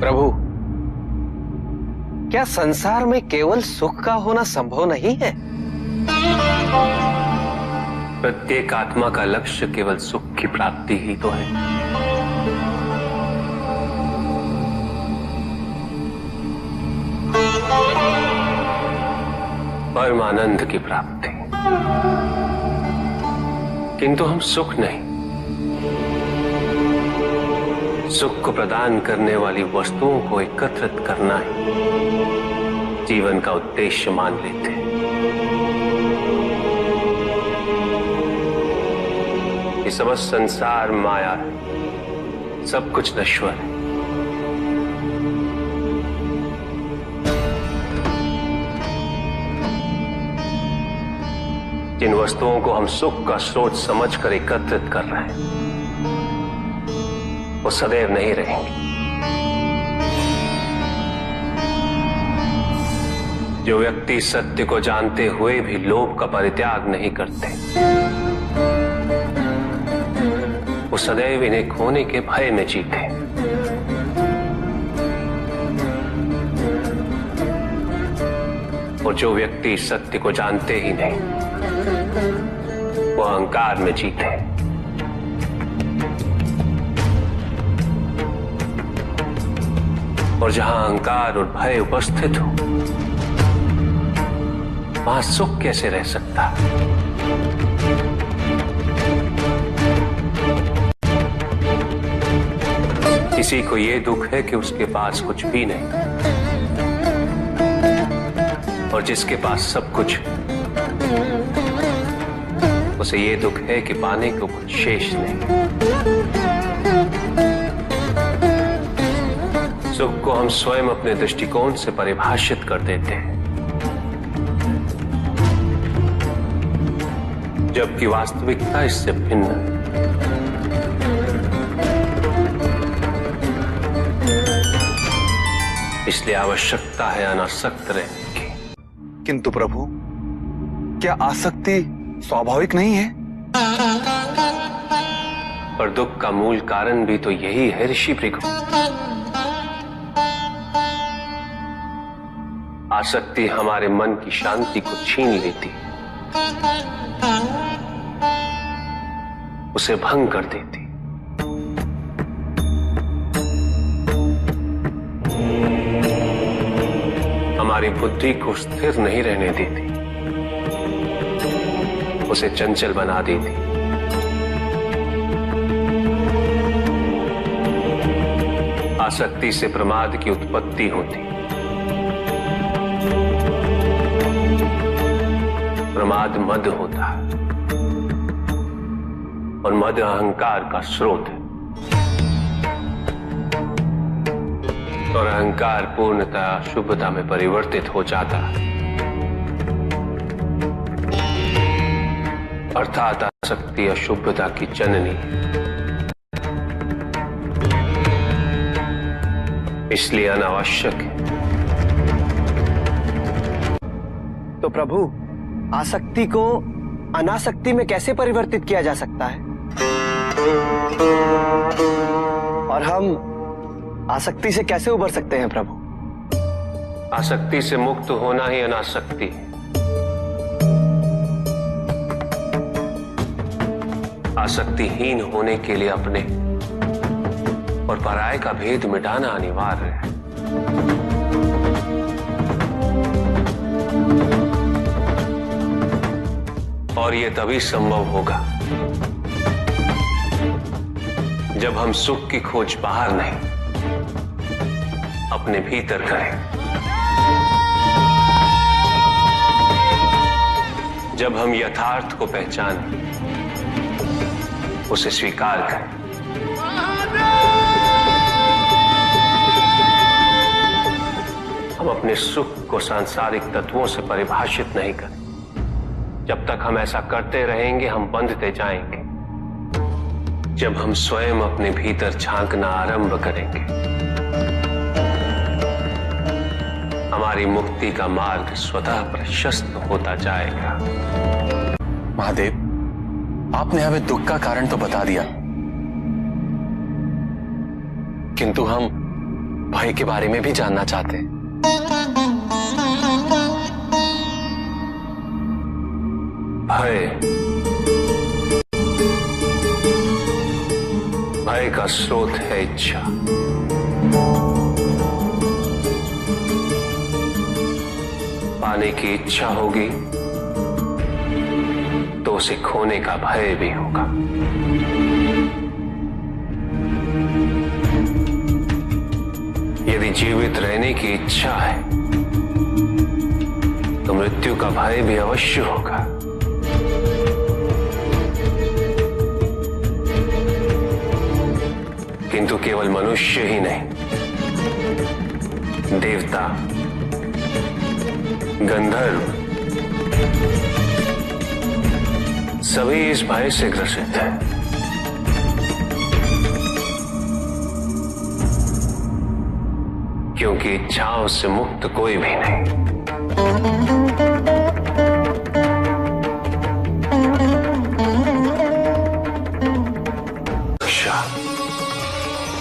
प्रभु, क्या संसार में केवल सुख का होना संभव नहीं है? प्रत्येक आत्मा का लक्ष्य केवल सुख की प्राप्ति ही तो है। परमानंद की प्राप्ति। किंतु हम सुख नहीं, सुख को प्रदान करने वाली वस्तुओं को एकत्रित करना ही जीवन का उद्देश्य मान लेते हैं। ये समस्त संसार माया है, सब कुछ नश्वर है। जिन वस्तुओं को हम सुख का स्रोत समझकर एकत्रित कर रहे हैं वो सदैव नहीं रहेंगे। जो व्यक्ति सत्य को जानते हुए भी लोभ का परित्याग नहीं करते, वो सदैव इन्हें खोने के भय में जीते। और जो व्यक्ति सत्य को जानते ही नहीं, वो अहंकार में जीते। और जहां अहंकार और भय उपस्थित हो, वहां सुख कैसे रह सकता? किसी को यह दुख है कि उसके पास कुछ भी नहीं, और जिसके पास सब कुछ, उसे ये दुख है कि पाने को कुछ शेष नहीं। सुख को हम स्वयं अपने दृष्टिकोण से परिभाषित कर देते हैं, जबकि वास्तविकता इससे भिन्न है। इसलिए आवश्यकता है अनासक्त रहने की। किंतु प्रभु, क्या आसक्ति स्वाभाविक नहीं है? पर दुख का मूल कारण भी तो यही है ऋषि भृगु। आसक्ति हमारे मन की शांति को छीन लेती, उसे भंग कर देती। हमारी बुद्धि को स्थिर नहीं रहने देती, उसे चंचल बना देती। आसक्ति से प्रमाद की उत्पत्ति होती, प्रमाद मद होता है, और मद अहंकार का स्रोत है। और अहंकार पूर्णतः अशुभता में परिवर्तित हो जाता है, अर्थात आसक्ति अशुभता की जननी। इसलिए अनावश्यक है। तो प्रभु, आसक्ति को अनासक्ति में कैसे परिवर्तित किया जा सकता है? और हम आसक्ति से कैसे उबर सकते हैं प्रभु? आसक्ति से मुक्त होना ही अनासक्ति है। आसक्तिहीन होने के लिए अपने और पराये का भेद मिटाना अनिवार्य है। और यह तभी संभव होगा जब हम सुख की खोज बाहर नहीं, अपने भीतर करें। जब हम यथार्थ को पहचानें, उसे स्वीकार करें। हम अपने सुख को सांसारिक तत्वों से परिभाषित नहीं करें। जब तक हम ऐसा करते रहेंगे, हम बंधते जाएंगे। जब हम स्वयं अपने भीतर झांकना आरंभ करेंगे, हमारी मुक्ति का मार्ग स्वतः प्रशस्त होता जाएगा। महादेव, आपने हमें दुख का कारण तो बता दिया, किंतु हम भाई के बारे में भी जानना चाहते हैं। भय का स्रोत है इच्छा। पाने की इच्छा होगी तो उसे खोने का भय भी होगा। यदि जीवित रहने की इच्छा है तो मृत्यु का भय भी अवश्य होगा। किंतु केवल मनुष्य ही नहीं, देवता, गंधर्व सभी इस भय से ग्रसित हैं। क्योंकि इच्छाओं से मुक्त कोई भी नहीं।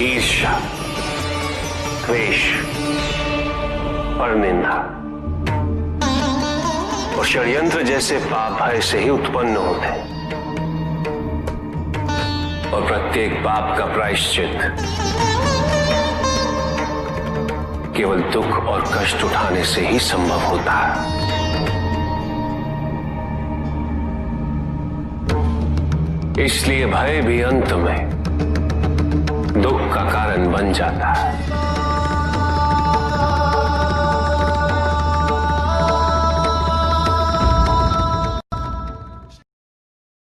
ईर्ष्या, द्वेष, परनिंदा और षड्यंत्र जैसे पाप भय से ही उत्पन्न होते हैं। और प्रत्येक पाप का प्रायश्चित केवल दुख और कष्ट उठाने से ही संभव होता है। इसलिए भय भी अंत में दुख का कारण बन जाता है।